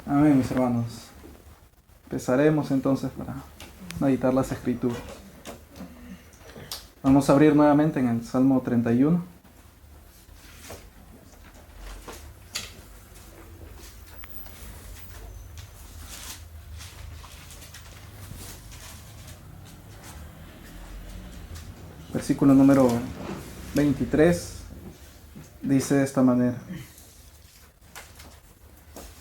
Amén, mis hermanos. Empezaremos entonces para meditar las Escrituras. Vamos a abrir nuevamente en el Salmo 31. Versículo número 23 dice de esta manera: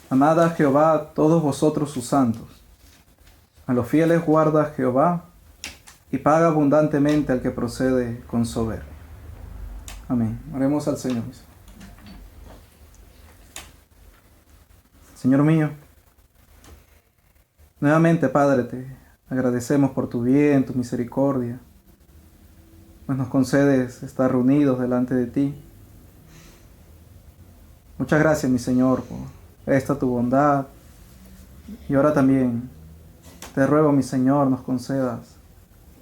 Amad a Jehová todos vosotros sus santos. A los fieles guarda Jehová, y paga abundantemente al que procede con soberbia. Amén. Oremos al Señor. Señor mío, nuevamente, Padre, te agradecemos por tu bien, tu misericordia, pues nos concedes estar reunidos delante de ti. Muchas gracias, mi Señor, por esta tu bondad. Y ahora también te ruego, mi Señor, nos concedas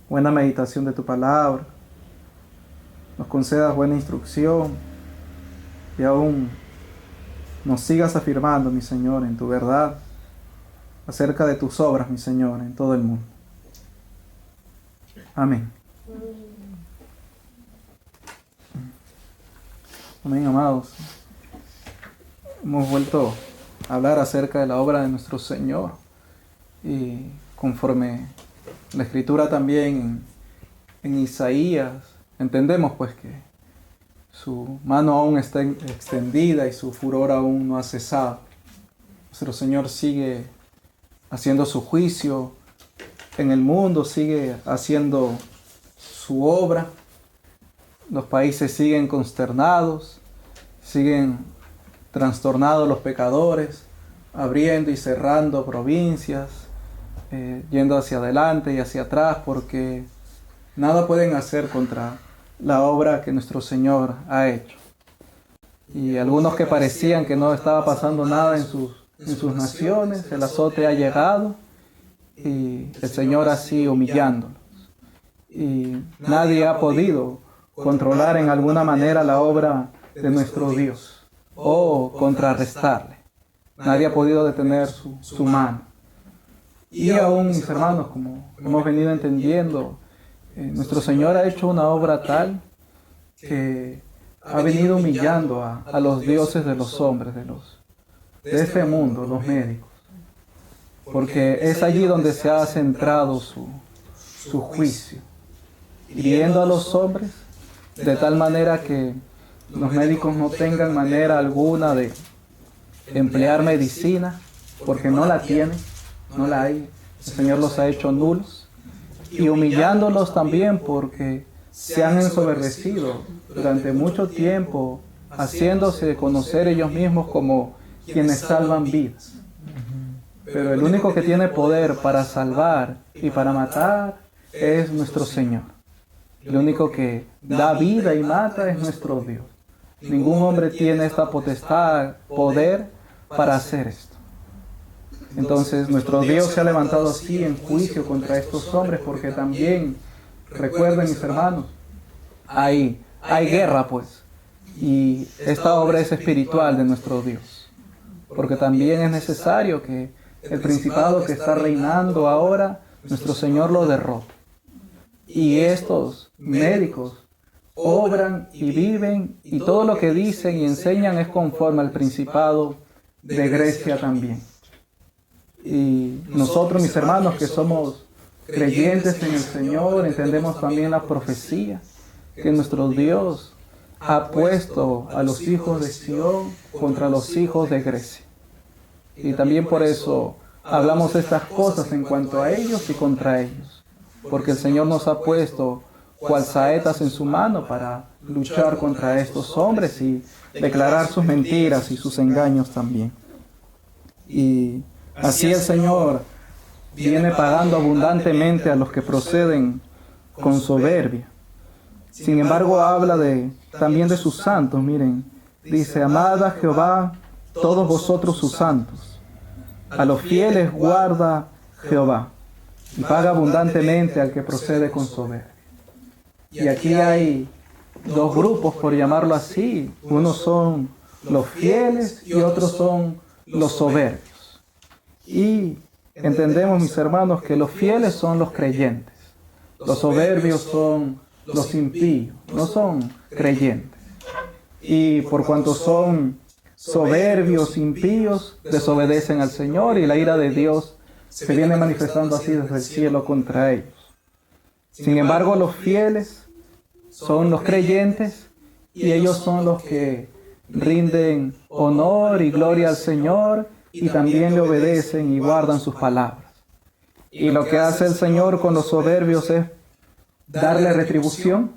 buena meditación de tu palabra, nos concedas buena instrucción y aún nos sigas afirmando, mi Señor, en tu verdad acerca de tus obras, mi Señor, en todo el mundo. Amén. Amén, amados. Hemos vuelto a hablar acerca de la obra de nuestro Señor y conforme la Escritura también en Isaías, entendemos pues que su mano aún está extendida y su furor aún no ha cesado. Nuestro Señor sigue haciendo su juicio en el mundo, sigue haciendo su obra. Los países siguen consternados, siguen trastornados los pecadores, abriendo y cerrando provincias, yendo hacia adelante y hacia atrás, porque nada pueden hacer contra la obra que nuestro Señor ha hecho. Y algunos que parecían que no estaba pasando nada en sus naciones, el azote ha llegado y el Señor así humillándolos. Y nadie ha podido controlar en alguna manera la obra de nuestro Dios o contrarrestarle. Nadie ha podido detener su mano. Y aún, mis hermanos, como hemos venido entendiendo, nuestro Señor ha hecho una obra tal que ha venido humillando a los dioses de los hombres, de este mundo, los médicos. Porque es allí donde se ha centrado su juicio, hiriendo a los hombres de tal manera que los médicos no tengan manera alguna de emplear medicina, porque no la tienen, no la hay. El Señor los ha hecho nulos, y humillándolos también porque se han ensoberbecido durante mucho tiempo, haciéndose conocer ellos mismos como quienes salvan vidas. Pero el único que tiene poder para salvar y para matar es nuestro Señor. El único que da vida y mata es nuestro Dios. Ningún hombre tiene esta potestad, poder para hacer esto. Entonces nuestro Dios se ha levantado así en juicio contra estos hombres, porque también, recuerden, mis hermanos, hay guerra pues, y esta obra es espiritual de nuestro Dios, porque también es necesario que el principado que está reinando ahora, nuestro Señor lo derrote. Y estos médicos obran y viven, y todo lo que dicen y enseñan es conforme al principado de Grecia también. Y nosotros, mis hermanos, que somos creyentes en el Señor, entendemos también la profecía que nuestro Dios ha puesto a los hijos de Sión contra los hijos de Grecia. Y también por eso hablamos estas cosas en cuanto a ellos y contra ellos, porque el Señor nos ha puesto cual saetas en su mano para luchar contra estos hombres y declarar sus mentiras y sus engaños también. Y así el Señor viene pagando abundantemente a los que proceden con soberbia. Sin embargo, habla también de sus santos. Miren, dice: amad a Jehová todos vosotros sus santos. A los fieles guarda Jehová, y paga abundantemente al que procede con soberbia. Y aquí hay dos grupos, por llamarlo así. Unos son los fieles y otros son los soberbios. Y entendemos, mis hermanos, que los fieles son los creyentes. Los soberbios son los impíos, no son creyentes. Y por cuanto son soberbios, impíos, desobedecen al Señor y la ira de Dios se viene manifestando así desde el cielo contra ellos. Sin embargo, los fieles son los creyentes y ellos son los que rinden honor y gloria al Señor y también le obedecen y guardan sus palabras. Y lo que hace el Señor con los soberbios es darle retribución,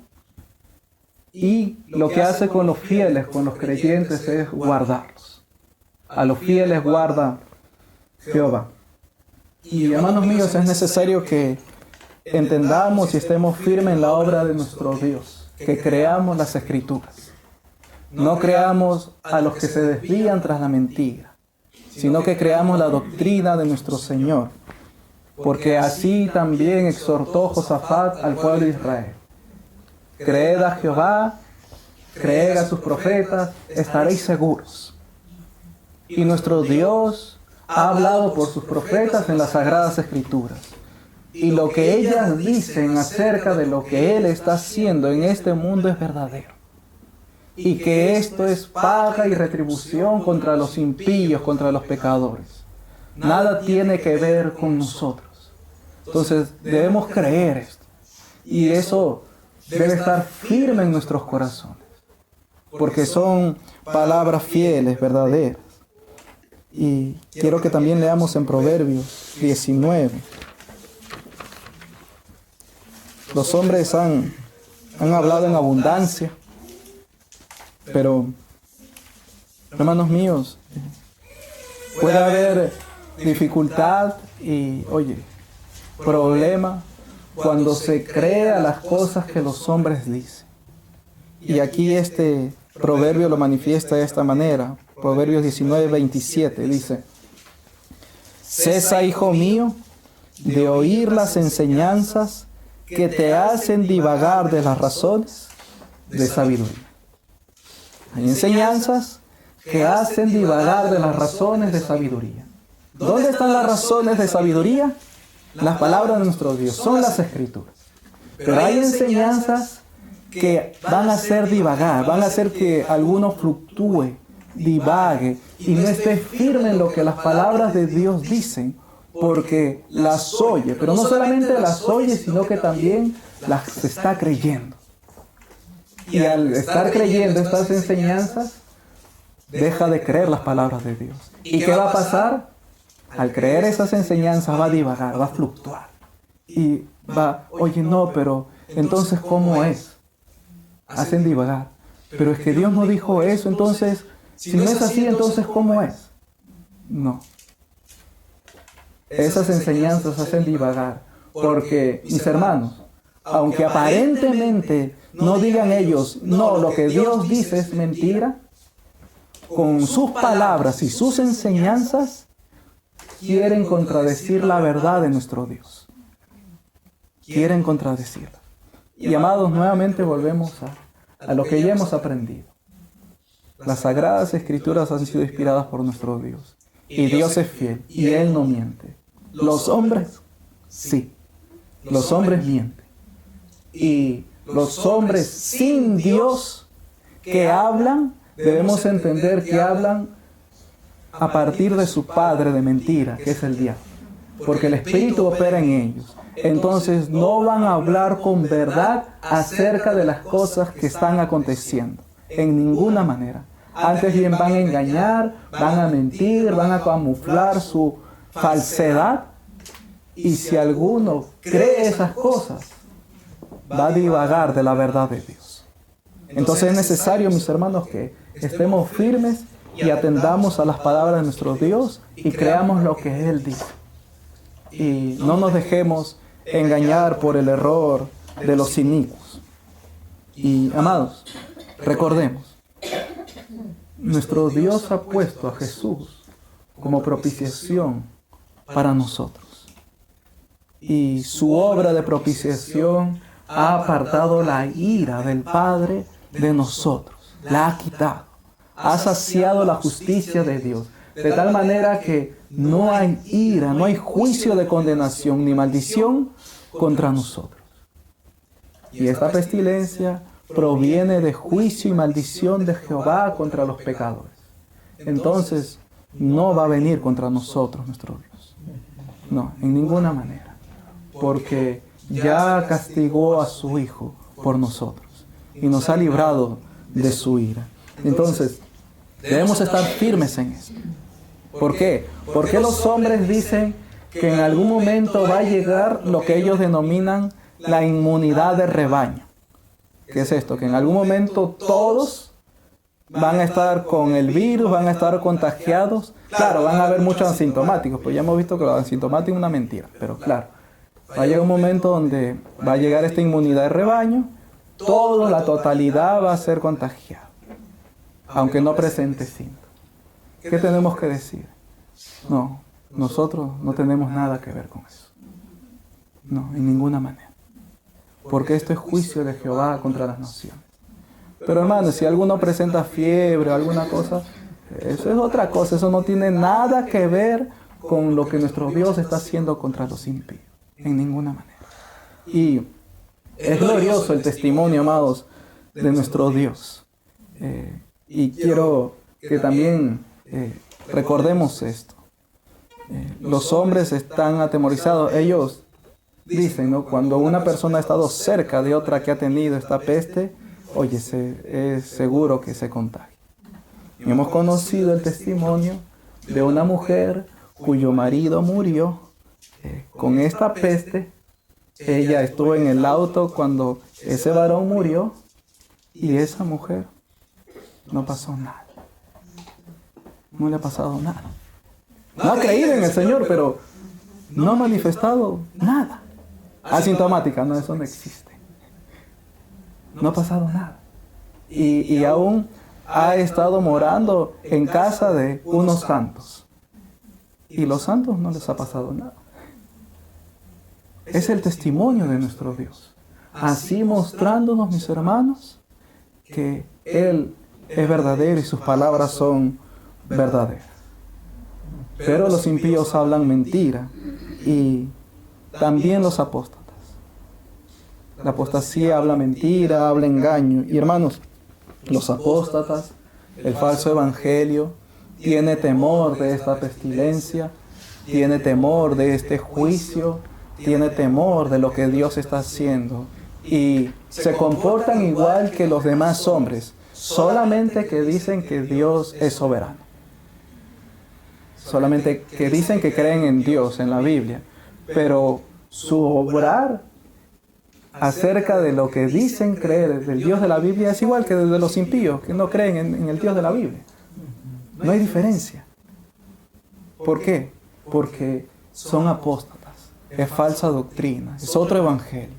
y lo que hace con los fieles, con los creyentes, es guardarlos. A los fieles guarda Jehová. Y hermanos míos, es necesario que entendamos y estemos firmes en la obra de nuestro Dios, que creamos las Escrituras. No creamos a los que se desvían tras la mentira, sino que creamos la doctrina de nuestro Señor, porque así también exhortó Josafat al pueblo de Israel. Creed a Jehová, creed a sus profetas, estaréis seguros. Y nuestro Dios ha hablado por sus profetas en las Sagradas Escrituras. Y lo que ellas dicen acerca de lo que Él está haciendo en este mundo es verdadero. Y que esto es paga y retribución contra los impíos, contra los pecadores. Nada tiene que ver con nosotros. Entonces debemos creer esto. Y eso debe estar firme en nuestros corazones, porque son palabras fieles, verdaderas. Y quiero que también leamos en Proverbios 19. Los hombres han hablado en abundancia, pero, hermanos míos, puede haber dificultad y, problema cuando se crea las cosas que los hombres dicen. Y aquí este proverbio lo manifiesta de esta manera. Proverbios 19:27 dice: Cesa, hijo mío, de oír las enseñanzas que te hacen divagar de las razones de sabiduría. Hay enseñanzas que hacen divagar de las razones de sabiduría. ¿Dónde están las razones de sabiduría? Las palabras de nuestro Dios, son las Escrituras. Pero hay enseñanzas que van a hacer divagar, van a hacer que alguno fluctúe, divague y no esté firme en lo que las palabras de Dios dicen, porque las oye, pero no solamente las oye, sino que también las está creyendo. Y al estar creyendo estas enseñanzas, deja de creer las palabras de Dios. ¿Y qué va a pasar? Al creer esas enseñanzas va a divagar, va a fluctuar. Y no, pero entonces ¿cómo es? Hacen divagar. Pero es que Dios no dijo eso, entonces, si no es así, entonces ¿cómo es? No. Esas enseñanzas hacen divagar. Porque, mis hermanos, aunque aparentemente no digan ellos, no, lo que Dios dice es mentira, con sus palabras y sus enseñanzas, quieren contradecir la verdad de nuestro Dios. Quieren contradecirla. Y amados, nuevamente volvemos a lo que ya hemos aprendido. Las Sagradas Escrituras han sido inspiradas por nuestro Dios. Y Dios es fiel y Él no miente. Los hombres, sí. Los hombres mienten. Y los hombres sin Dios que hablan, debemos entender que hablan a partir de su padre de mentira, que es el diablo, porque el espíritu opera en ellos. Entonces no van a hablar con verdad acerca de las cosas que están aconteciendo, en ninguna manera. Antes bien van a engañar, van a mentir, van a camuflar su falsedad, y si alguno cree esas cosas, va a divagar de la verdad de Dios. Entonces es necesario, mis hermanos, que estemos firmes y atendamos a las palabras de nuestro Dios y creamos lo que Él dice. Y no nos dejemos engañar por el error de los inicuos. Y, amados, recordemos, nuestro Dios ha puesto a Jesús como propiciación para nosotros. Y su obra de propiciación ha apartado la ira del Padre de nosotros, la ha quitado. Ha saciado la justicia de Dios. de tal manera que no hay ira, no hay juicio de condenación ni maldición contra nosotros. Y esta pestilencia proviene de juicio y maldición de Jehová contra los pecadores. Entonces, no va a venir contra nosotros, nuestro Dios. No, en ninguna manera. Porque ya castigó a su Hijo por nosotros y nos ha librado de su ira. Entonces, debemos estar firmes en esto. ¿Por qué? Porque los hombres dicen que en algún momento va a llegar lo que ellos denominan la inmunidad de rebaño. ¿Qué es esto? Que en algún momento todos van a estar con el virus, van a estar contagiados. Claro, van a haber muchos asintomáticos, pues ya hemos visto que los asintomáticos es una mentira, pero claro, va a llegar un momento donde va a llegar esta inmunidad de rebaño, toda la totalidad va a ser contagiada, aunque no presente síntomas. ¿Qué tenemos que decir? No, nosotros no tenemos nada que ver con eso. No, en ninguna manera. Porque esto es juicio de Jehová contra las naciones. Pero hermanos, si alguno presenta fiebre o alguna cosa, eso es otra cosa. Eso no tiene nada que ver con lo que nuestro Dios está haciendo contra los impíos. En ninguna manera. Y es glorioso el testimonio, amados, de nuestro Dios. Y quiero que también recordemos esto. Los hombres están atemorizados. Ellos dicen, ¿no? Cuando una persona ha estado cerca de otra que ha tenido esta peste, oye, es seguro que se contagia. Y hemos conocido el testimonio de una mujer cuyo marido murió con esta peste. Ella estuvo en el auto cuando ese varón murió y esa mujer no pasó nada. No le ha pasado nada. No ha creído en el Señor, pero no ha manifestado nada. Asintomática, no, eso no existe. No ha pasado nada. Y aún ha estado morando en casa de unos santos. Y los santos no les ha pasado nada. Es el testimonio de nuestro Dios. Así mostrándonos, mis hermanos, que Él es verdadero y sus palabras son verdaderas. Pero los impíos hablan mentira y también los apóstatas. La apostasía habla mentira, habla engaño. Y hermanos, los apóstatas, el falso evangelio, tiene temor de esta pestilencia, tiene temor de este juicio, tiene temor de lo que Dios está haciendo. Y se comportan igual que los demás hombres, solamente que dicen que Dios es soberano. Solamente que dicen que creen en Dios, en la Biblia. Pero su obrar acerca de lo que dicen creer del Dios de la Biblia es igual que de los impíos, que no creen en el Dios de la Biblia. No hay diferencia. ¿Por qué? Porque son apóstatas. Es falsa doctrina. Es otro evangelio.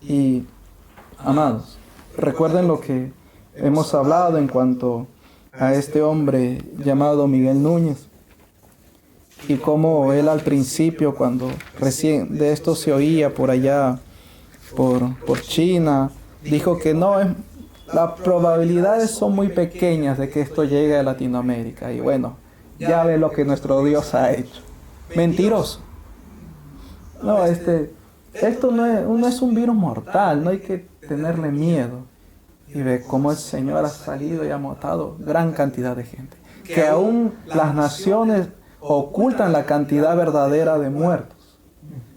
Y, amados, recuerden lo que hemos hablado en cuanto a este hombre llamado Miguel Núñez. Y cómo él al principio, cuando recién de esto se oía por allá, por China, dijo que no, las probabilidades son muy pequeñas de que esto llegue a Latinoamérica. Y bueno, ya ve lo que nuestro Dios ha hecho. Mentiroso. No, esto no es un virus mortal, no hay que tenerle miedo. Y ve cómo el Señor ha salido y ha matado gran cantidad de gente. Que aún las naciones ocultan la cantidad verdadera de muertos.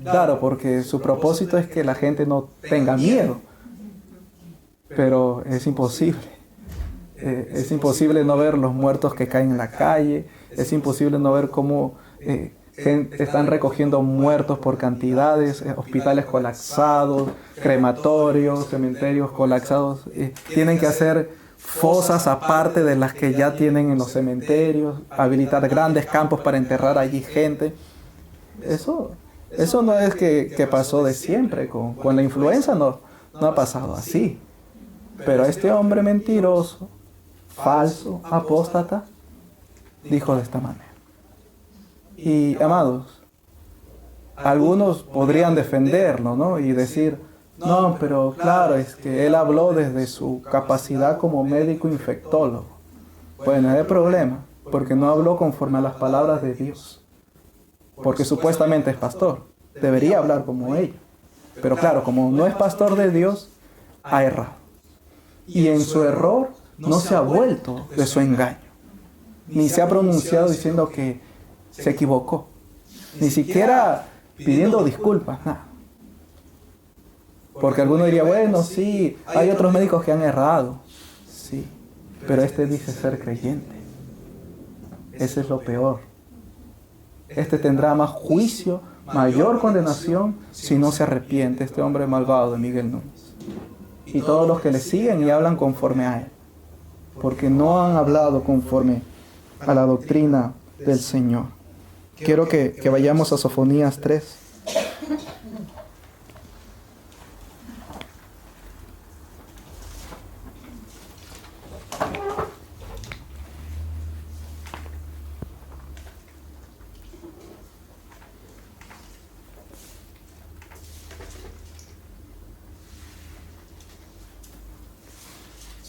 Claro, porque su propósito es que la gente no tenga miedo. Pero es imposible. Es imposible no ver los muertos que caen en la calle. Es imposible no ver cómo están recogiendo muertos por cantidades, hospitales colapsados, crematorios, cementerios colapsados. Tienen que hacer fosas aparte de las que ya tienen en los cementerios, habilitar grandes campos para enterrar allí gente. Eso no es que pasó de siempre. Con la influenza no ha pasado así. Pero este hombre mentiroso, falso, apóstata, dijo de esta manera. Y, amados, algunos podrían defenderlo, ¿no? Y decir, no, pero claro, es que él habló desde su capacidad como médico infectólogo. Bueno, no hay problema, porque no habló conforme a las palabras de Dios. Porque supuestamente es pastor, debería hablar como ellos. Pero claro, como no es pastor de Dios, ha errado. Y en su error no se ha vuelto de su engaño. Ni se ha pronunciado diciendo que se equivocó. Ni siquiera pidiendo disculpas, nada. Porque alguno diría, bueno, sí, hay otros médicos que han errado. Sí, pero este dice ser creyente. Ese es lo peor. Este tendrá más juicio, mayor condenación, si no se arrepiente, este hombre malvado de Miguel Núñez. Y todos los que le siguen y hablan conforme a él. Porque no han hablado conforme a la doctrina del Señor. Quiero que vayamos a Sofonías 3.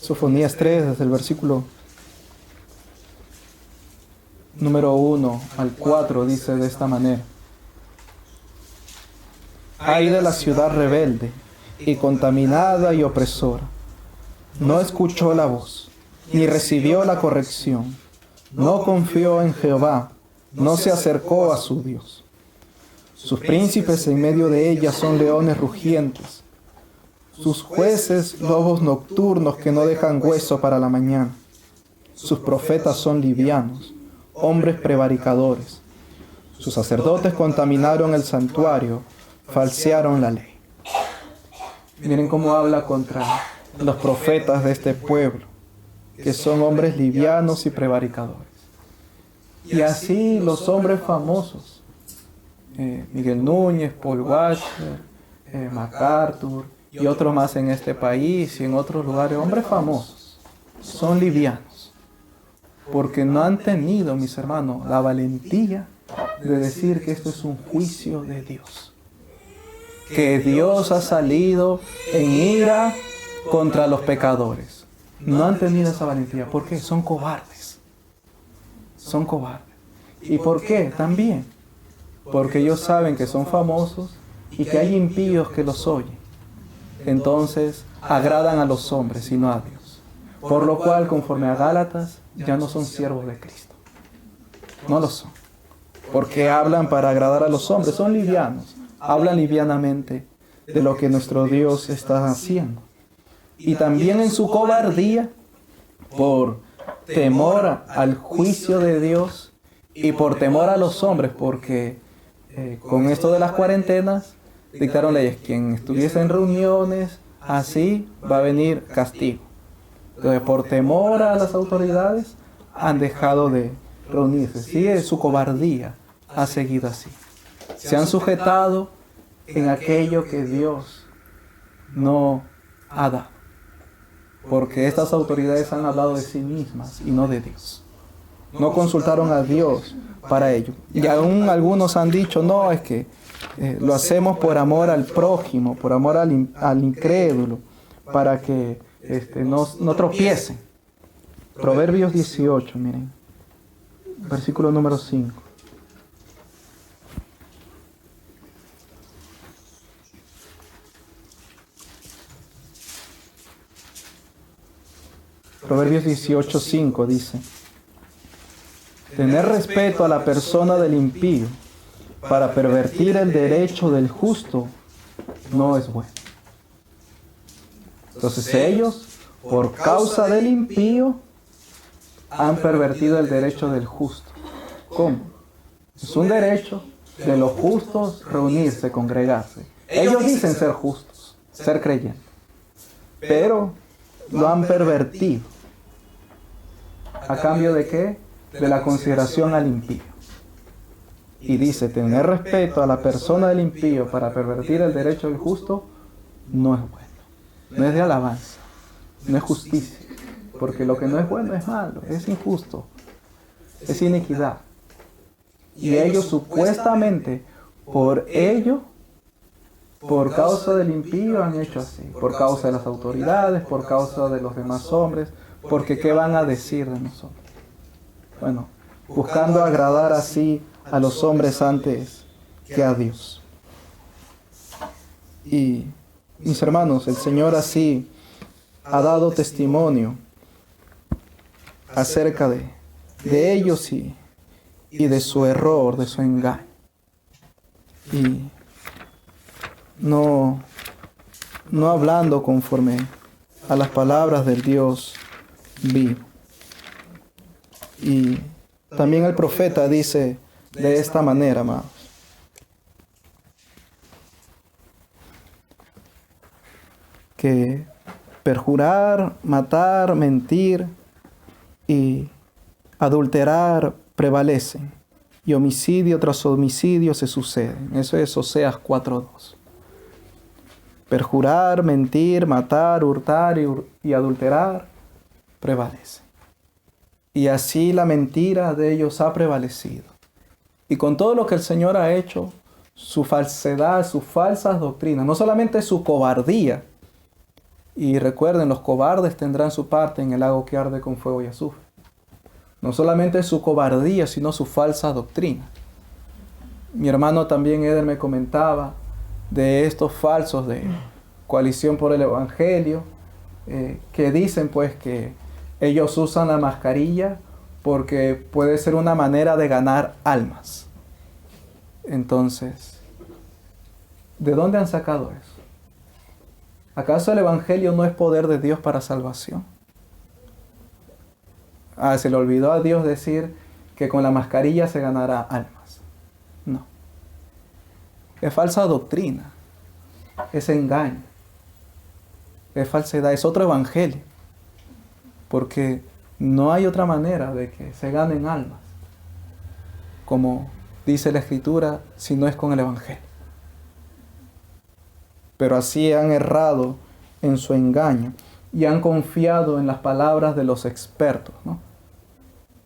Sofonías 3, desde el versículo número 1 al 4, dice de esta manera. Ay de la ciudad rebelde y contaminada y opresora. No escuchó la voz, ni recibió la corrección. No confió en Jehová, no se acercó a su Dios. Sus príncipes en medio de ella son leones rugientes. Sus jueces, lobos nocturnos que no dejan hueso para la mañana. Sus profetas son livianos, hombres prevaricadores. Sus sacerdotes contaminaron el santuario, falsearon la ley. Miren cómo habla contra los profetas de este pueblo, que son hombres livianos y prevaricadores. Y así los hombres famosos, Miguel Núñez, Paul Washer, MacArthur, y otros más en este país y en otros lugares, hombres famosos, son livianos, porque no han tenido, mis hermanos, la valentía de decir que esto es un juicio de Dios, que Dios ha salido en ira contra los pecadores. No han tenido esa valentía. ¿Por qué? Son cobardes. Son cobardes. ¿Y por qué? También porque ellos saben que son famosos y que hay impíos que los oyen. Entonces agradan a los hombres y no a Dios. Por lo cual, conforme a Gálatas, ya no son siervos de Cristo. No lo son. Porque hablan para agradar a los hombres. Son livianos. Hablan livianamente de lo que nuestro Dios está haciendo. Y también en su cobardía, por temor al juicio de Dios y por temor a los hombres, porque con esto de las cuarentenas, dictaron leyes. Quien estuviese en reuniones, así va a venir castigo. Entonces, por temor a las autoridades, han dejado de reunirse. Sí, su cobardía ha seguido así. Se han sujetado en aquello que Dios no ha dado. Porque estas autoridades han hablado de sí mismas y no de Dios. No consultaron a Dios para ello. Y aún algunos han dicho, no, es que lo hacemos por amor al prójimo, por amor al incrédulo, para que no tropiecen. Proverbios 18, miren, versículo número 5. Proverbios 18:5 dice: tener respeto a la persona del impío para pervertir el derecho del justo no es bueno. Entonces ellos, por causa del impío, han pervertido el derecho del justo. ¿Cómo? Es un derecho de los justos reunirse, congregarse. Ellos dicen ser justos, ser creyentes, pero lo han pervertido. ¿A cambio de qué? De la consideración al impío. Y dice, tener respeto a la persona del impío para pervertir el derecho del justo no es bueno. No es de alabanza, no es justicia. Porque lo que no es bueno es malo, es injusto, es iniquidad. Y ellos supuestamente, por ello, por causa del impío han hecho así. Por causa de las autoridades, por causa de los demás hombres. Porque ¿qué van a decir de nosotros? Bueno, buscando agradar así a los hombres antes que a Dios. Y, mis hermanos, el Señor así ha dado testimonio acerca de ellos y de su error, de su engaño. Y no hablando conforme a las palabras del Dios vivo. Y también el profeta dice de esta manera, amados: que perjurar, matar, mentir y adulterar prevalecen, y homicidio tras homicidio se suceden. Eso es Oseas 4:2. Perjurar, mentir, matar, hurtar y adulterar prevalecen. Y así la mentira de ellos ha prevalecido. Y con todo lo que el Señor ha hecho, su falsedad, sus falsas doctrinas, no solamente su cobardía. Y recuerden, los cobardes tendrán su parte en el lago que arde con fuego y azufre. No solamente su cobardía, sino su falsa doctrina. Mi hermano también Eder me comentaba de estos falsos de coalición por el Evangelio, que dicen pues que ellos usan la mascarilla porque puede ser una manera de ganar almas. Entonces, ¿de dónde han sacado eso? ¿Acaso el Evangelio no es poder de Dios para salvación? Se le olvidó a Dios decir que con la mascarilla se ganará almas. No. Es falsa doctrina. Es engaño. Es falsedad. Es otro evangelio. Porque no hay otra manera de que se ganen almas, como dice la Escritura, si no es con el evangelio. Pero así han errado en su engaño y han confiado en las palabras de los expertos, ¿no?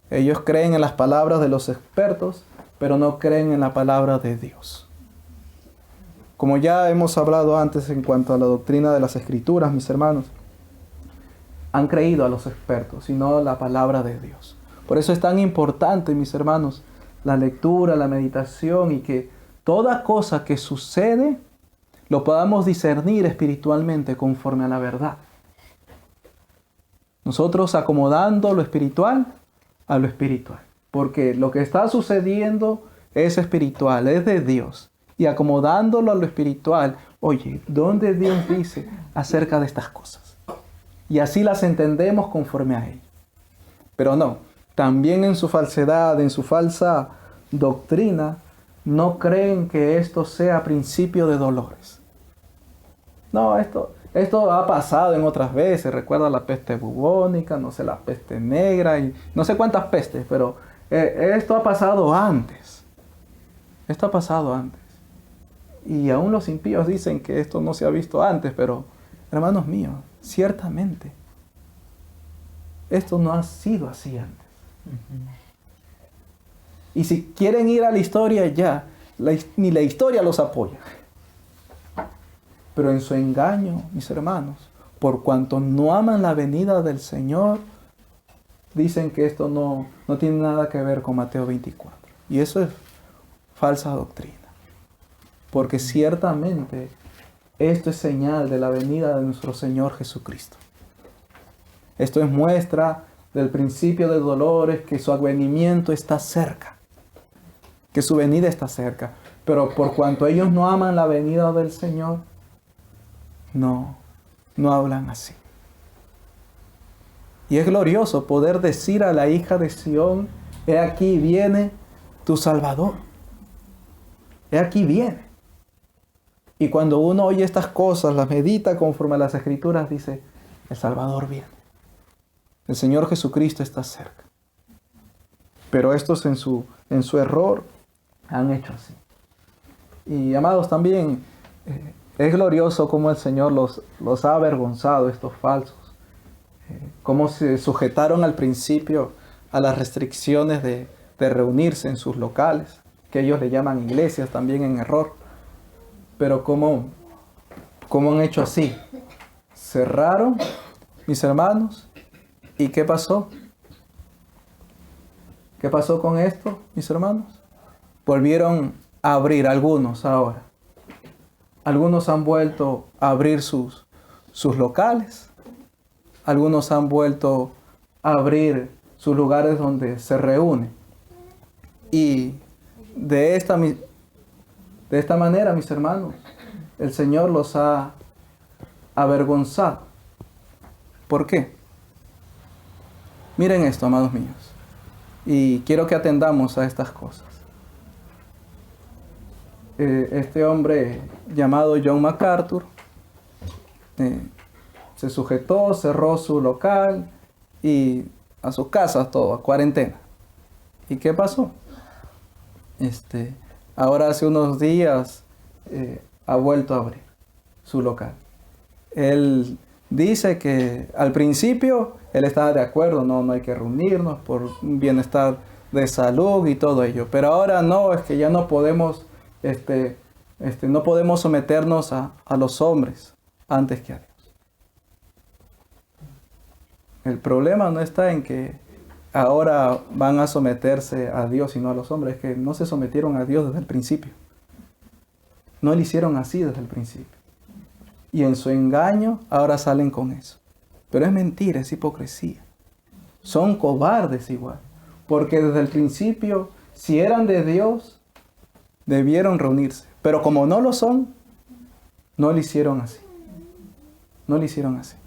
Ellos creen en las palabras de los expertos, pero no creen en la palabra de Dios. Como ya hemos hablado antes en cuanto a la doctrina de las Escrituras, mis hermanos, han creído a los expertos y no la palabra de Dios. Por eso es tan importante, mis hermanos, la lectura, la meditación, y que toda cosa que sucede lo podamos discernir espiritualmente conforme a la verdad. Nosotros acomodando lo espiritual a lo espiritual. Porque lo que está sucediendo es espiritual, es de Dios. Y acomodándolo a lo espiritual, oye, ¿dónde Dios dice acerca de estas cosas? Y así las entendemos conforme a ello. Pero no, también en su falsedad, en su falsa doctrina, no creen que esto sea principio de dolores. No, esto ha pasado en otras veces. Recuerda la peste bubónica, no sé, la peste negra y no sé cuántas pestes, pero esto ha pasado antes. Esto ha pasado antes. Y aún los impíos dicen que esto no se ha visto antes, pero hermanos míos, ciertamente, esto no ha sido así antes. Y si quieren ir a la historia ya, ni la historia los apoya. Pero en su engaño, mis hermanos, por cuanto no aman la venida del Señor, dicen que esto no tiene nada que ver con Mateo 24. Y eso es falsa doctrina. Porque ciertamente esto es señal de la venida de nuestro Señor Jesucristo. Esto es muestra del principio de dolores, que su advenimiento está cerca, que su venida está cerca. Pero por cuanto ellos no aman la venida del Señor, no hablan así. Y es glorioso poder decir a la hija de Sión: he aquí viene tu Salvador. He aquí viene. Y cuando uno oye estas cosas, las medita conforme a las Escrituras, dice: el Salvador viene. El Señor Jesucristo está cerca. Pero estos en su error han hecho así. Y amados, también es glorioso cómo el Señor los ha avergonzado, estos falsos. Cómo se sujetaron al principio a las restricciones de reunirse en sus locales, que ellos le llaman iglesias, también en error. Pero cómo han hecho así. Cerraron, mis hermanos, ¿y qué pasó? ¿Qué pasó con esto, mis hermanos? Volvieron a abrir algunos ahora. Algunos han vuelto a abrir sus locales. Algunos han vuelto a abrir sus lugares donde se reúnen. Y de esta manera, mis hermanos, el Señor los ha avergonzado. ¿Por qué? Miren esto, amados míos. Y quiero que atendamos a estas cosas. Este hombre llamado John MacArthur se sujetó, cerró su local y a sus casas todo, a cuarentena. ¿Y qué pasó? Ahora hace unos días ha vuelto a abrir su local. Él dice que al principio él estaba de acuerdo, no hay que reunirnos por un bienestar de salud y todo ello. Pero ahora no, es que ya no podemos, no podemos someternos a los hombres antes que a Dios. El problema no está en que ahora van a someterse a Dios y no a los hombres, es que no se sometieron a Dios desde el principio. No lo hicieron así desde el principio. Y en su engaño ahora salen con eso. Pero es mentira, es hipocresía. Son cobardes igual. Porque desde el principio, si eran de Dios, debieron reunirse. Pero como no lo son, no lo hicieron así. No lo hicieron así.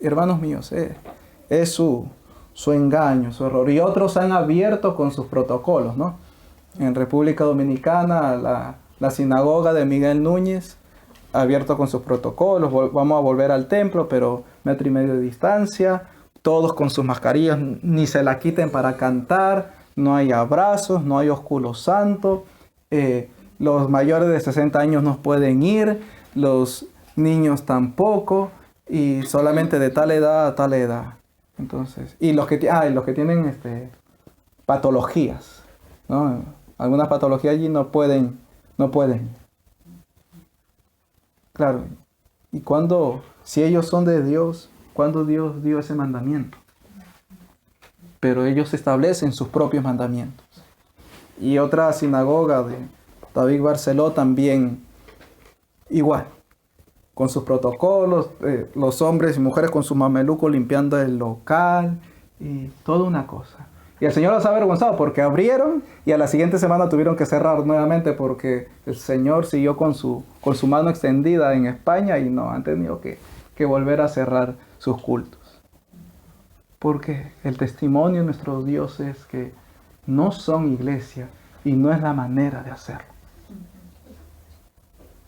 Hermanos míos, es su engaño, su error. Y otros han abierto con sus protocolos, ¿no? En República Dominicana, la sinagoga de Miguel Núñez ha abierto con sus protocolos. Vamos a volver al templo, pero 1,5 metros de distancia. Todos con sus mascarillas, ni se la quiten para cantar. No hay abrazos, no hay ósculo santo. Los mayores de 60 años no pueden ir. Los niños tampoco. Y solamente de tal edad a tal edad. Entonces, y los que tienen patologías, ¿no? Algunas patologías allí no pueden. Claro. Y si ellos son de Dios, ¿cuándo Dios dio ese mandamiento? Pero ellos establecen sus propios mandamientos. Y otra sinagoga de David Barceló también igual. Con sus protocolos, los hombres y mujeres con sus mamelucos limpiando el local y toda una cosa. Y el Señor los ha avergonzado porque abrieron y a la siguiente semana tuvieron que cerrar nuevamente porque el Señor siguió con su mano extendida en España y no han tenido que volver a cerrar sus cultos. Porque el testimonio de nuestro Dios es que no son iglesia y no es la manera de hacerlo.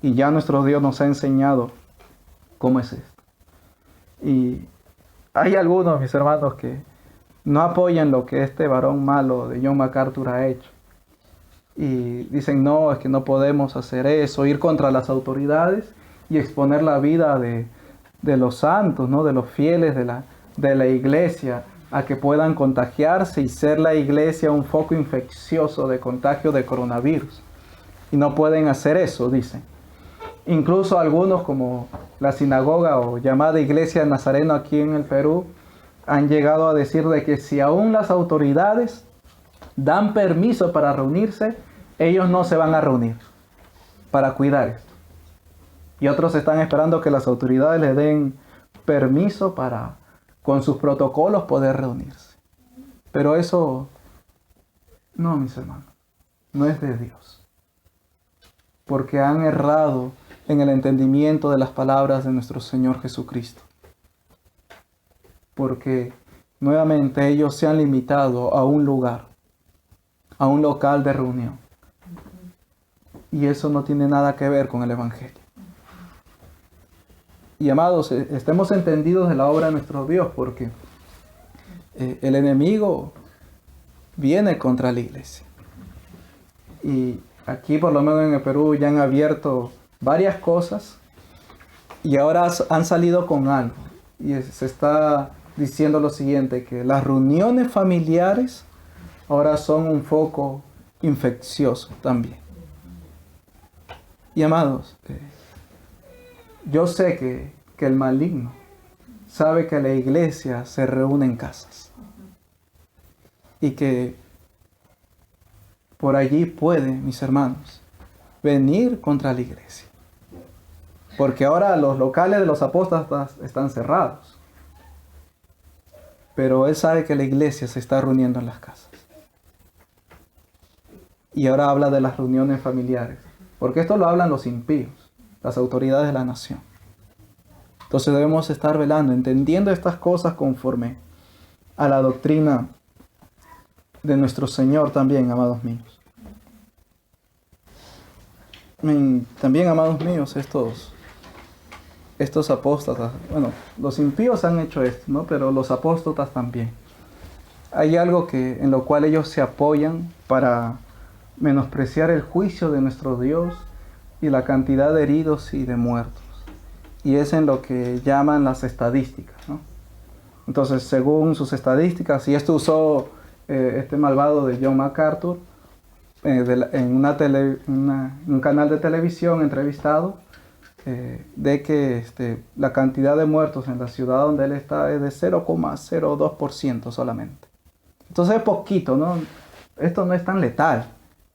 Y ya nuestro Dios nos ha enseñado cómo es esto. Y hay algunos, mis hermanos, que no apoyan lo que este varón malo de John MacArthur ha hecho. Y dicen, no, es que no podemos hacer eso, ir contra las autoridades y exponer la vida de los santos, ¿no? De los fieles de la iglesia a que puedan contagiarse y ser la iglesia un foco infeccioso de contagio de coronavirus. Y no pueden hacer eso, dicen. Incluso algunos, como la sinagoga o llamada Iglesia Nazareno aquí en el Perú, han llegado a decir de que si aún las autoridades dan permiso para reunirse, ellos no se van a reunir para cuidar esto. Y otros están esperando que las autoridades les den permiso para, con sus protocolos, poder reunirse. Pero eso, no, mis hermanos, no es de Dios. Porque han errado en el entendimiento de las palabras de nuestro Señor Jesucristo. Porque nuevamente ellos se han limitado a un lugar, a un local de reunión. Y eso no tiene nada que ver con el Evangelio. Y amados, estemos entendidos de la obra de nuestro Dios, porque el enemigo viene contra la iglesia. Y aquí, por lo menos en el Perú, ya han abierto varias cosas y ahora han salido con algo. Y se está diciendo lo siguiente, que las reuniones familiares ahora son un foco infeccioso también. Y amados, yo sé que el maligno sabe que la iglesia se reúne en casas. y que por allí puede, mis hermanos, venir contra la iglesia. Porque ahora los locales de los apóstatas están cerrados. Pero él sabe que la iglesia se está reuniendo en las casas. Y ahora habla de las reuniones familiares. Porque esto lo hablan los impíos, las autoridades de la nación. Entonces debemos estar velando, entendiendo estas cosas conforme a la doctrina de nuestro Señor también, amados míos. También, amados míos, estos apóstatas, bueno, los impíos han hecho esto, ¿no? Pero los apóstatas también. Hay algo en lo cual ellos se apoyan para menospreciar el juicio de nuestro Dios y la cantidad de heridos y de muertos. Y es en lo que llaman las estadísticas, ¿no? Entonces, según sus estadísticas, y esto usó este malvado de John MacArthur en un canal de televisión entrevistado, de que la cantidad de muertos en la ciudad donde él está es de 0,02% solamente. Entonces es poquito, ¿no? Esto no es tan letal,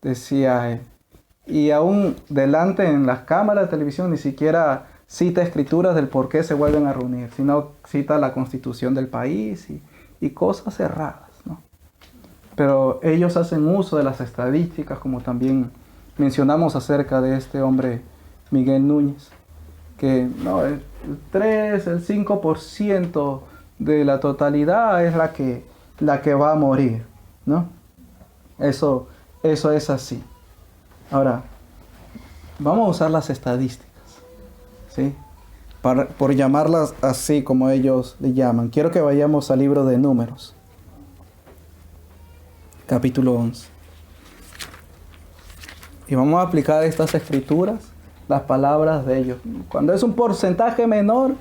decía él. Y aún delante en las cámaras de televisión ni siquiera cita escrituras del por qué se vuelven a reunir, sino cita la constitución del país y cosas cerradas, ¿no? Pero ellos hacen uso de las estadísticas, como también mencionamos acerca de este hombre Miguel Núñez, que no, el 3, el 5% de la totalidad es la que va a morir, ¿no? Eso es así. Ahora, vamos a usar las estadísticas, ¿sí? Por llamarlas así como ellos le llaman. Quiero que vayamos al libro de Números, capítulo 11. Y vamos a aplicar estas escrituras, las palabras de ellos. Cuando es un porcentaje menor,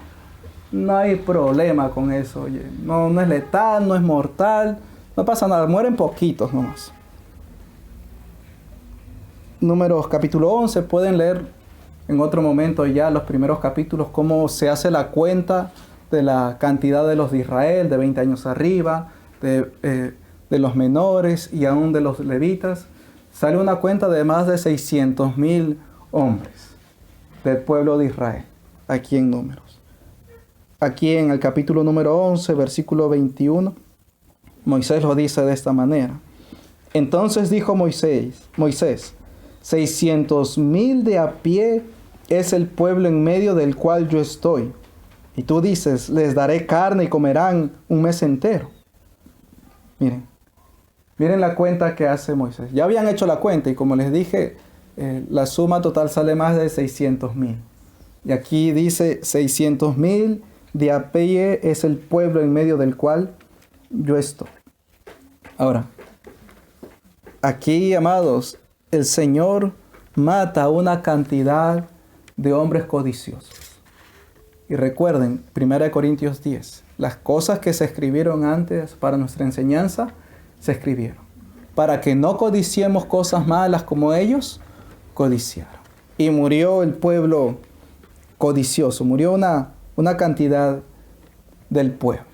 no hay problema con eso. Oye, no es letal, no es mortal, no pasa nada, mueren poquitos nomás. Números capítulo 11, pueden leer en otro momento ya los primeros capítulos cómo se hace la cuenta de la cantidad de los de Israel, de 20 años arriba, de los menores y aún de los levitas. Sale una cuenta de más de 600,000 hombres del pueblo de Israel, aquí en Números. Aquí en el capítulo número 11, versículo 21, Moisés lo dice de esta manera. Entonces dijo Moisés, 600,000 de a pie es el pueblo en medio del cual yo estoy. Y tú dices, les daré carne y comerán un mes entero. Miren la cuenta que hace Moisés. Ya habían hecho la cuenta y como les dije, la suma total sale más de 600,000. Y aquí dice 600,000 de a pie es el pueblo en medio del cual yo estoy. Ahora, aquí, amados, el Señor mata una cantidad de hombres codiciosos. Y recuerden, 1 Corintios 10, las cosas que se escribieron antes para nuestra enseñanza, se escribieron para que no codiciemos cosas malas como ellos codiciaron. Y murió el pueblo codicioso, murió una cantidad del pueblo.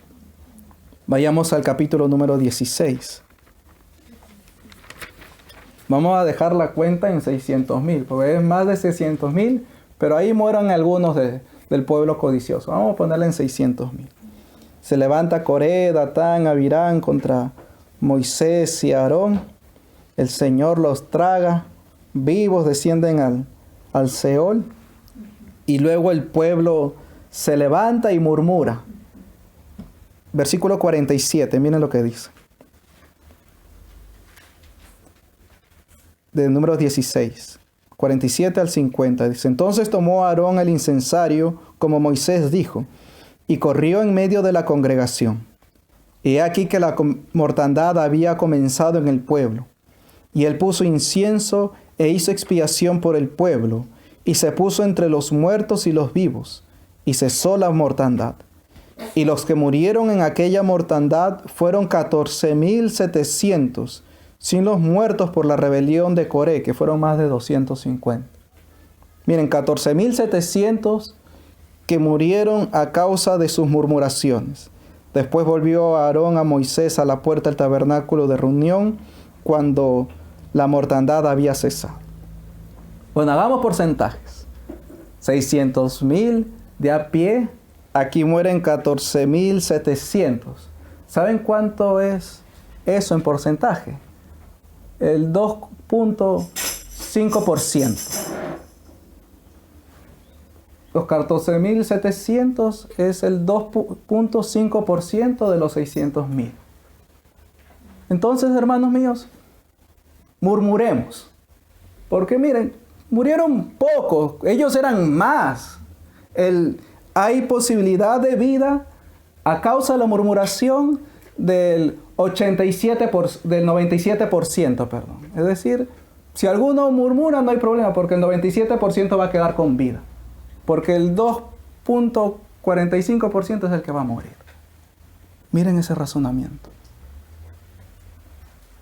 Vayamos al capítulo número 16. Vamos a dejar la cuenta en 600,000, porque es más de 600,000, pero ahí mueran algunos del pueblo codicioso. Vamos a ponerla en 600,000. Se levanta Coré, Datán, Abirán contra Moisés y Aarón. El Señor los traga, vivos descienden al Seol. Y luego el pueblo se levanta y murmura. Versículo 47, miren lo que dice. De números 16, 47 al 50. Dice, entonces tomó Aarón el incensario, como Moisés dijo, y corrió en medio de la congregación. Y he aquí que la mortandad había comenzado en el pueblo. Y él puso incienso e hizo expiación por el pueblo, y se puso entre los muertos y los vivos, y cesó la mortandad. Y los que murieron en aquella mortandad fueron 14,700, sin los muertos por la rebelión de Coré, que fueron más de 250. Miren, 14,700 que murieron a causa de sus murmuraciones, Después volvió Aarón a Moisés a la puerta del tabernáculo de reunión cuando la mortandad había cesado. Bueno, hagamos porcentajes. 600,000 de a pie. Aquí mueren 14,700. ¿Saben cuánto es eso en porcentaje? El 2.5%. Los 14,700 es el 2.5% de los 600,000. Entonces, hermanos míos, murmuremos. Porque miren, murieron pocos, ellos eran más. Hay posibilidad de vida a causa de la murmuración del 97%, perdón. Es decir, si alguno murmura no hay problema porque el 97% va a quedar con vida. Porque el 2.45% es el que va a morir. Miren ese razonamiento.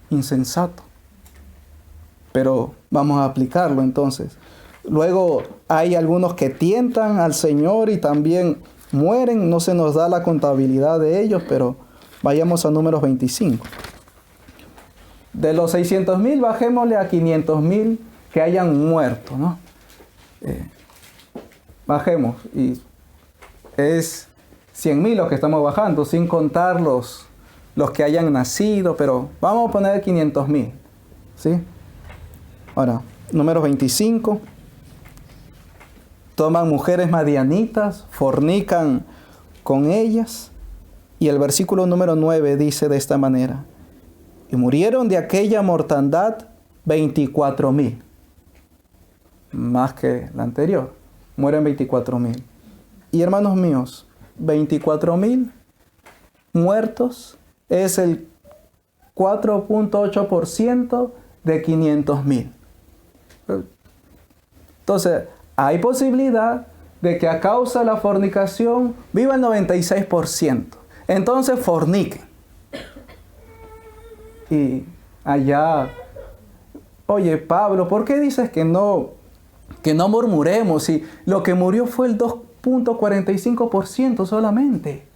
Insensato. Pero vamos a aplicarlo entonces. Luego hay algunos que tientan al Señor y también mueren. No se nos da la contabilidad de ellos, pero vayamos a números 25. De los 600,000 bajémosle a 500,000 que hayan muerto, ¿no? Bajemos y es 100,000 los que estamos bajando, sin contar los que hayan nacido, pero vamos a poner 500,000, ¿sí? Ahora, número 25. Toman mujeres madianitas, fornican con ellas, y el versículo número 9 dice de esta manera: y murieron de aquella mortandad 24,000, más que la anterior. Mueren 24,000. Y hermanos míos, 24,000 muertos es el 4.8% de 500,000. Entonces, hay posibilidad de que a causa de la fornicación viva el 96%. Entonces, forniquen. Y allá, oye, Pablo, ¿por qué dices que no murmuremos si lo que murió fue el 2.45% solamente?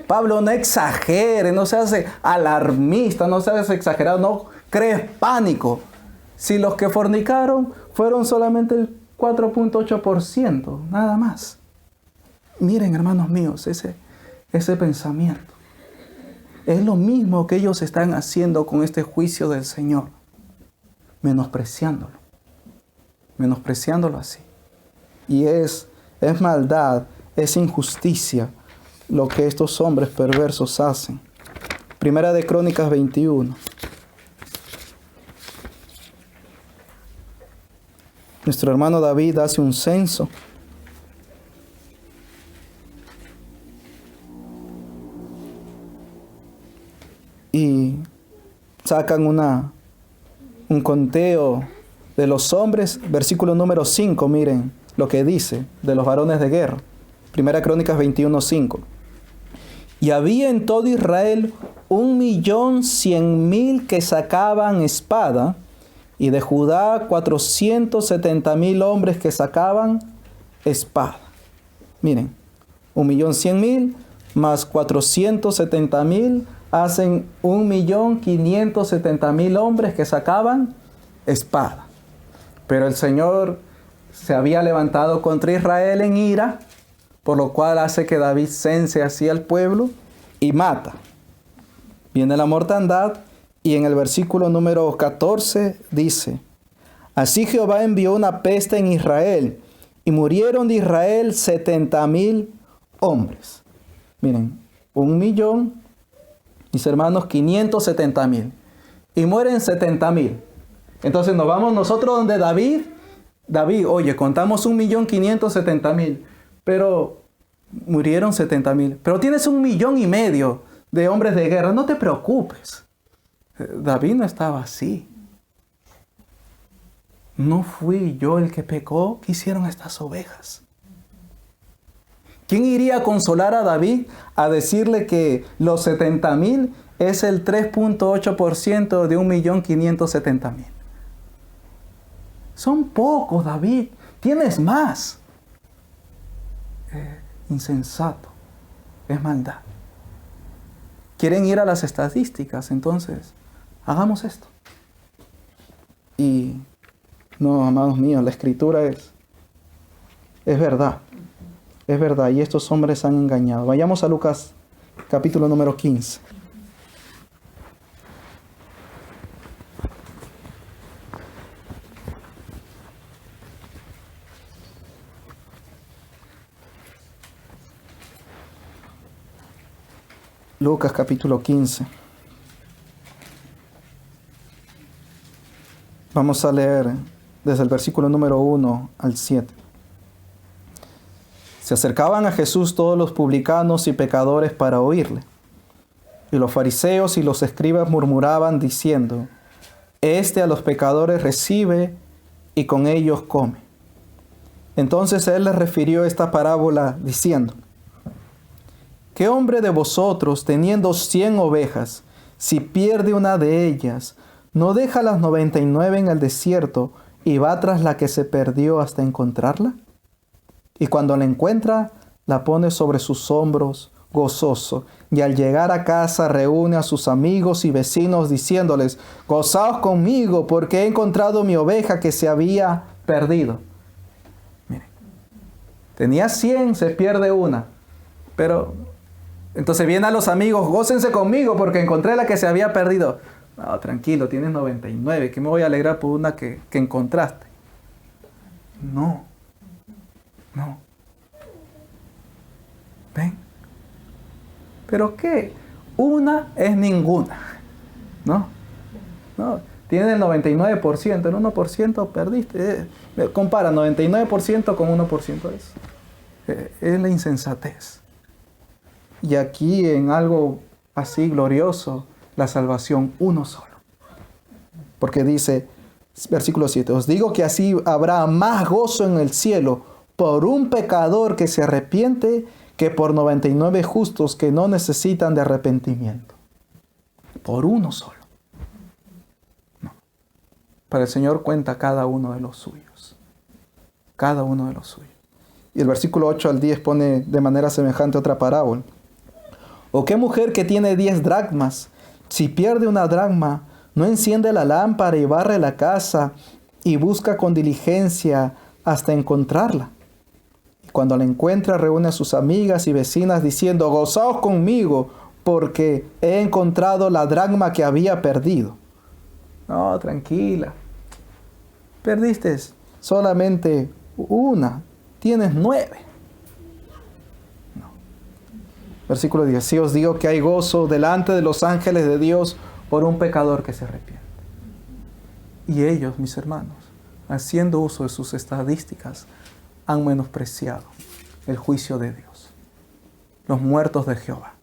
Pablo, no exagere, no se hace alarmista, no se hace exagerado, no crees pánico. Si los que fornicaron fueron solamente el 4.8%, nada más. Miren, hermanos míos, ese pensamiento. Es lo mismo que ellos están haciendo con este juicio del Señor, menospreciándolo así. Y es maldad, es injusticia lo que estos hombres perversos hacen. Primera de Crónicas 21. Nuestro hermano David hace un censo. Y sacan un conteo de los hombres. Versículo número 5, miren lo que dice de los varones de guerra. Primera Crónicas 21:5. Y había en todo Israel 1,100,000 que sacaban espada, y de Judá 470,000 hombres que sacaban espada. Miren, 1,100,000 más 470,000 hacen 1,570,000 hombres que sacaban espada. Pero el Señor se había levantado contra Israel en ira, por lo cual hace que David cense así al pueblo y mata. Viene la mortandad y en el versículo número 14 dice: así Jehová envió una peste en Israel y murieron de Israel 70,000 hombres. Miren, 1,000,000, mis hermanos, 570,000. Y mueren 70,000. Entonces nos vamos nosotros donde David. David, oye, contamos 1,570,000, pero murieron 70,000. Pero tienes 1,500,000 de hombres de guerra, no te preocupes. David no estaba así. No fui yo el que pecó. ¿Qué hicieron estas ovejas? ¿Quién iría a consolar a David a decirle que los 70,000 es el 3.8% de 1,570,000? Son pocos, David. Tienes más. Insensato. Es maldad. quieren ir a las estadísticas, entonces hagamos esto. Y no, amados míos, la escritura es verdad. Es verdad, y estos hombres han engañado. Vayamos a Lucas capítulo número 15. Lucas capítulo 15. Vamos a leer desde el versículo número 1 al 7. Se acercaban a Jesús todos los publicanos y pecadores para oírle. Y los fariseos y los escribas murmuraban diciendo: Este a los pecadores recibe y con ellos come. Entonces él les refirió esta parábola diciendo: ¿Qué hombre de vosotros, teniendo 100 ovejas, si pierde una de ellas, no deja las 99 en el desierto y va tras la que se perdió hasta encontrarla? Y cuando la encuentra, la pone sobre sus hombros, gozoso, y al llegar a casa reúne a sus amigos y vecinos diciéndoles: Gozaos conmigo, porque he encontrado mi oveja que se había perdido. Miren, tenía 100, se pierde una, pero entonces vienen a los amigos: gócense conmigo porque encontré la que se había perdido. No, tranquilo, tienes 99, que me voy a alegrar por una que encontraste. No. ¿Ven? ¿Pero qué? Una es ninguna. No. Tiene el 99%, el 1% perdiste. Compara 99% con 1%. Es la insensatez. Y aquí en algo así glorioso, la salvación, uno solo. Porque dice, versículo 7, os digo que así habrá más gozo en el cielo por un pecador que se arrepiente que por 99 justos que no necesitan de arrepentimiento. Por uno solo. No. Para el Señor cuenta cada uno de los suyos. Cada uno de los suyos. Y el versículo 8 al 10 pone de manera semejante otra parábola. ¿O qué mujer que tiene 10 dracmas, si pierde una dracma, no enciende la lámpara y barre la casa y busca con diligencia hasta encontrarla? Y cuando la encuentra, reúne a sus amigas y vecinas diciendo: Gozaos conmigo, porque he encontrado la dracma que había perdido. No, tranquila. Perdiste solamente una, tienes 9. Versículo 10. Sí os digo que hay gozo delante de los ángeles de Dios por un pecador que se arrepiente. Y ellos, mis hermanos, haciendo uso de sus estadísticas, han menospreciado el juicio de Dios. Los muertos de Jehová.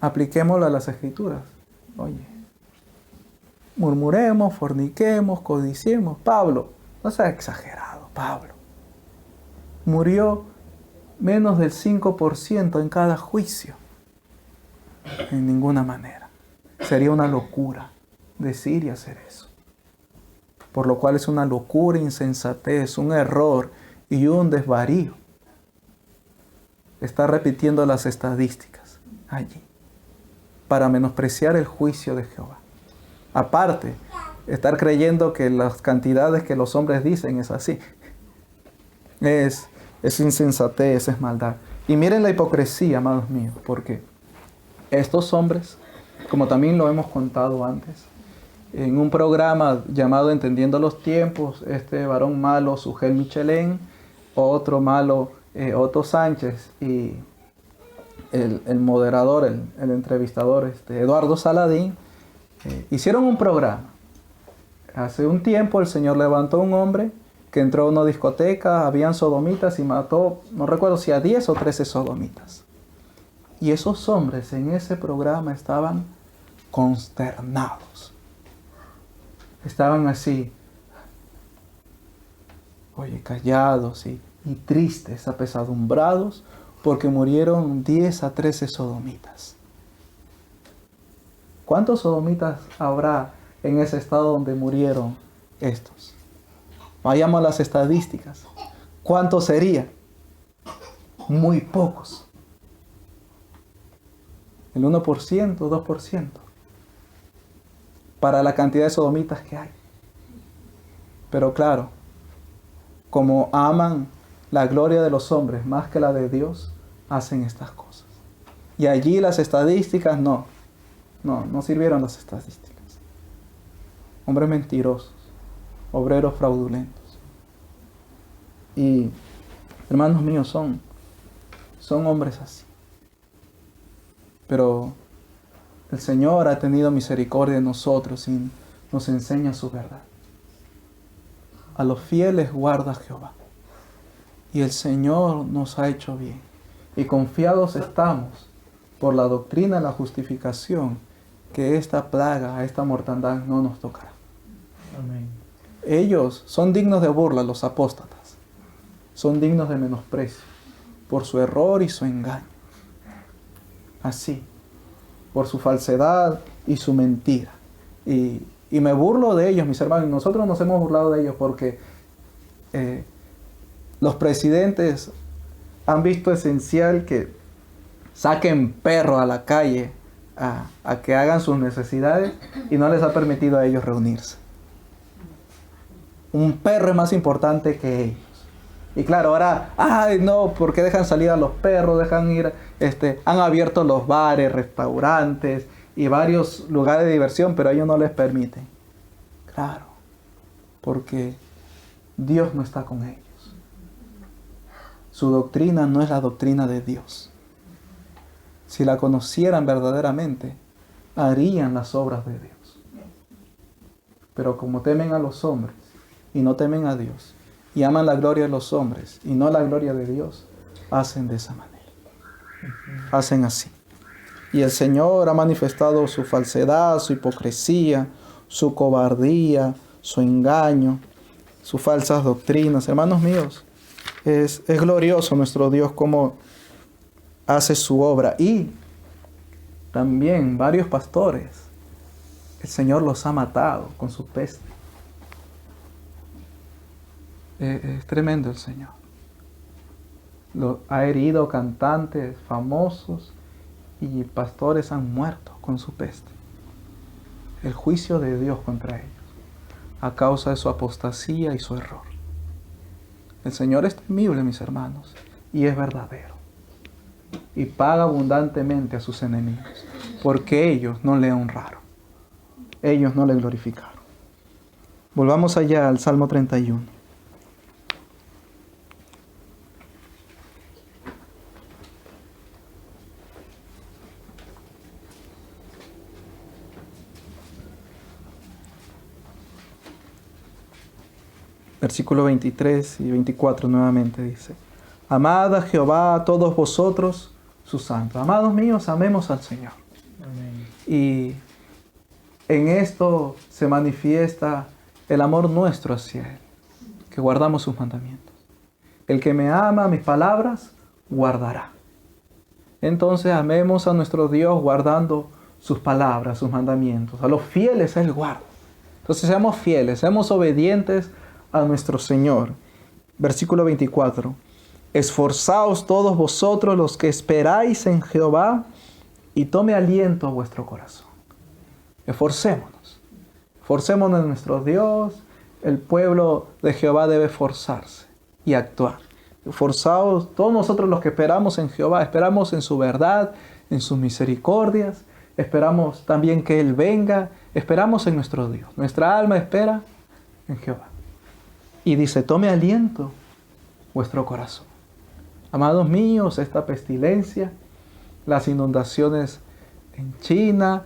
Apliquémoslo a las Escrituras. Oye, murmuremos, forniquemos, codiciemos. Pablo, no sea exagerado, Pablo. Murió menos del 5% en cada juicio. En ninguna manera. Sería una locura decir y hacer eso. Por lo cual es una locura, insensatez, un error y un desvarío. Está repitiendo las estadísticas allí para menospreciar el juicio de Jehová. Aparte, estar creyendo que las cantidades que los hombres dicen es así. Es insensatez, es maldad. Y miren la hipocresía, amados míos, porque estos hombres, como también lo hemos contado antes, en un programa llamado Entendiendo los Tiempos, este varón malo, Sugel Michelén, otro malo, Otto Sánchez, y el moderador, el entrevistador, Eduardo Saladín, hicieron un programa. Hace un tiempo el Señor levantó a un hombre que entró a una discoteca, habían sodomitas y mató, no recuerdo si a 10 o 13 sodomitas. Y esos hombres en ese programa estaban consternados. Estaban así, oye, callados y tristes, apesadumbrados, porque murieron 10 a 13 sodomitas. ¿Cuántos sodomitas habrá en ese estado donde murieron estos? Vayamos a las estadísticas. ¿Cuántos serían? Muy pocos. el 1%, 2%, para la cantidad de sodomitas que hay. Pero claro, como aman la gloria de los hombres más que la de Dios, hacen estas cosas. Y allí las estadísticas no sirvieron las estadísticas. Hombres mentirosos, obreros fraudulentos. Y hermanos míos, son hombres así. Pero el Señor ha tenido misericordia de nosotros y nos enseña su verdad. A los fieles guarda Jehová. Y el Señor nos ha hecho bien. Y confiados estamos por la doctrina de la justificación que esta plaga, esta mortandad no nos tocará. Amén. Ellos son dignos de burla, los apóstatas. Son dignos de menosprecio por su error y su engaño. Así, por su falsedad y su mentira. Y me burlo de ellos, mis hermanos. Nosotros nos hemos burlado de ellos porque los presidentes han visto esencial que saquen perros a la calle a que hagan sus necesidades y no les ha permitido a ellos reunirse. Un perro es más importante que ellos. Y claro, ahora, ay no, ¿por qué dejan salir a los perros? Dejan ir, han abierto los bares, restaurantes y varios lugares de diversión, pero a ellos no les permiten. Claro, porque Dios no está con ellos. Su doctrina no es la doctrina de Dios. Si la conocieran verdaderamente, harían las obras de Dios. Pero como temen a los hombres y no temen a Dios, y aman la gloria de los hombres y no la gloria de Dios, hacen de esa manera. Hacen así. Y el Señor ha manifestado su falsedad, su hipocresía, su cobardía, su engaño, sus falsas doctrinas. Hermanos míos, es glorioso nuestro Dios como hace su obra. Y también varios pastores, el Señor los ha matado con su peste. Es tremendo el Señor. Ha herido cantantes famosos y pastores han muerto con su peste. El juicio de Dios contra ellos, a causa de su apostasía y su error. El Señor es temible, mis hermanos, y es verdadero. Y paga abundantemente a sus enemigos, porque ellos no le honraron. Ellos no le glorificaron. Volvamos allá al Salmo 31. Versículo 23 y 24 nuevamente dice: Amad a Jehová todos vosotros, sus santos. Amados míos, amemos al Señor. Amén. Y en esto se manifiesta el amor nuestro hacia Él, que guardamos sus mandamientos. El que me ama, mis palabras, guardará. Entonces amemos a nuestro Dios guardando sus palabras, sus mandamientos. A los fieles Él guarda. Entonces seamos fieles, seamos obedientes a nuestro Señor. Versículo 24. Esforzaos todos vosotros los que esperáis en Jehová y tome aliento vuestro corazón. Esforcémonos. Esforcémonos en nuestro Dios. El pueblo de Jehová debe esforzarse y actuar. Esforzaos todos nosotros los que esperamos en Jehová. Esperamos en su verdad, en sus misericordias. Esperamos también que Él venga. Esperamos en nuestro Dios. Nuestra alma espera en Jehová. Y dice, tome aliento vuestro corazón. Amados míos, esta pestilencia, las inundaciones en China,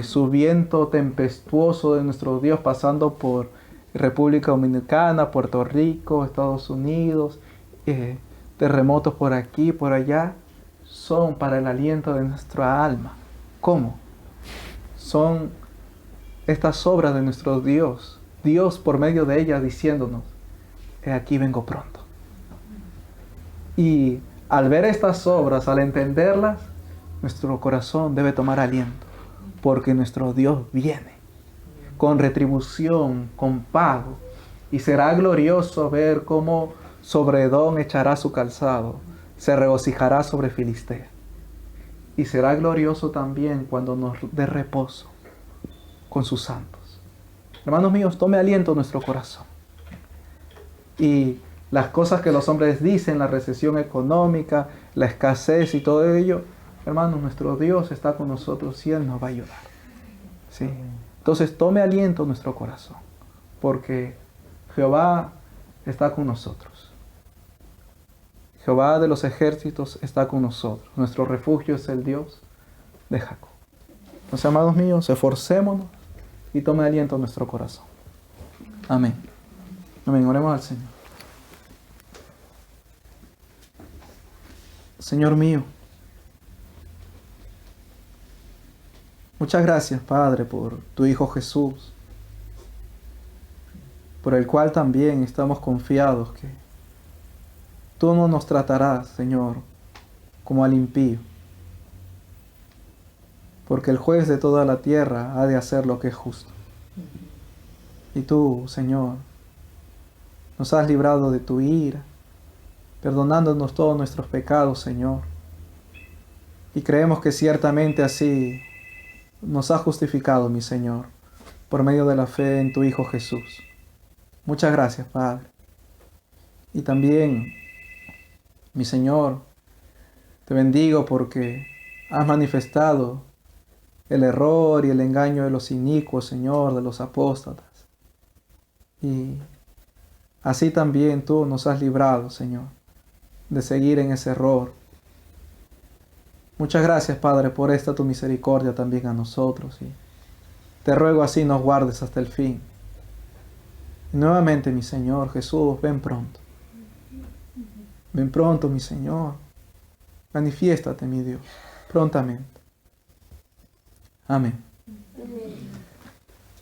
su viento tempestuoso de nuestro Dios pasando por República Dominicana, Puerto Rico, Estados Unidos, terremotos por aquí, por allá, son para el aliento de nuestra alma. ¿Cómo? Son estas obras de nuestro Dios. Dios por medio de ella diciéndonos, he aquí vengo pronto. Y al ver estas obras, al entenderlas, nuestro corazón debe tomar aliento, porque nuestro Dios viene con retribución, con pago, y será glorioso ver cómo sobre Edom echará su calzado, se regocijará sobre Filistea. y será glorioso también cuando nos dé reposo con sus santos. Hermanos míos, tome aliento nuestro corazón. Y las cosas que los hombres dicen, la recesión económica, la escasez y todo ello, hermanos, nuestro Dios está con nosotros y Él nos va a ayudar. ¿Sí? Entonces tome aliento nuestro corazón, porque Jehová está con nosotros. Jehová de los ejércitos está con nosotros. Nuestro refugio es el Dios de Jacob. Entonces, amados míos, esforcémonos y tome aliento nuestro corazón. Amén. Amén. Oremos al Señor. Señor mío, muchas gracias, Padre, por tu Hijo Jesús, por el cual también estamos confiados que tú no nos tratarás, Señor, como al impío, porque el juez de toda la tierra ha de hacer lo que es justo. Y tú, Señor, nos has librado de tu ira, perdonándonos todos nuestros pecados, Señor. Y creemos que ciertamente así nos has justificado, mi Señor, por medio de la fe en tu Hijo Jesús. Muchas gracias, Padre. Y también, mi Señor, te bendigo porque has manifestado el error y el engaño de los inicuos, Señor, de los apóstatas. Y así también tú nos has librado, Señor, de seguir en ese error. Muchas gracias, Padre, por esta tu misericordia también a nosotros. Y te ruego así nos guardes hasta el fin. Y nuevamente, mi Señor Jesús, ven pronto. Ven pronto, mi Señor. Manifiéstate, mi Dios, prontamente. Amén.